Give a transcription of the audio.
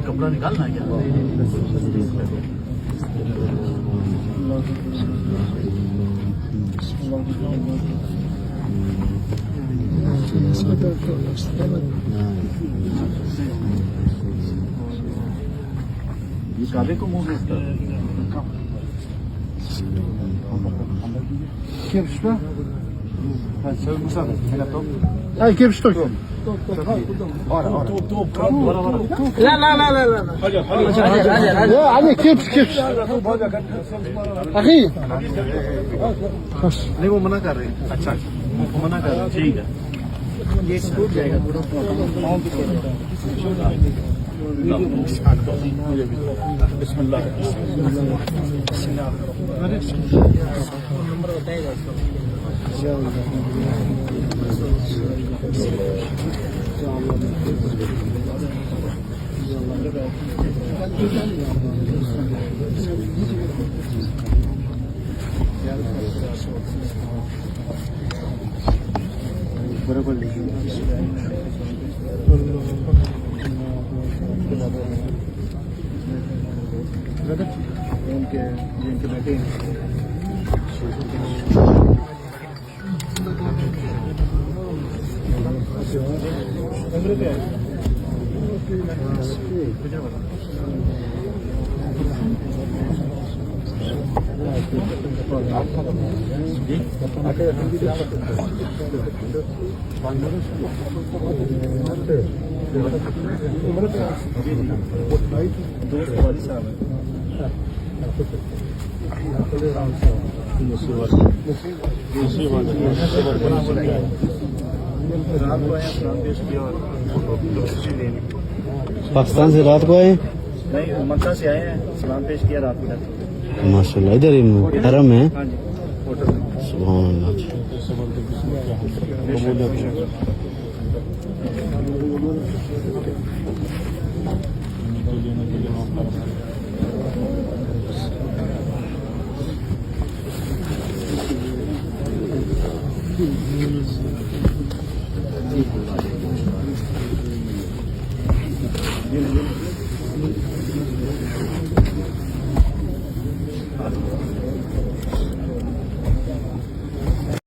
कपड़ा निकालना क्या? ये काले को मुंह में Gibst du? Ja, gibst du. لا لا لا لا لا لا عليك كيبس أخي नहीं वो मना कर रहे हैं अच्छा वो मना कर रहे हैं ठीक है ये टूट जाएगा पूरा बिस्मिल्लाह नंबर बताएगा बराबर उनके बैठे पाकिस्तान से रात को आए? नहीं, मक्का से आए हैं, सलाम पेश किया रात को। माशाल्लाह, इधर ही हरम है। हाँ जी, होटल में। सुभान अल्लाह।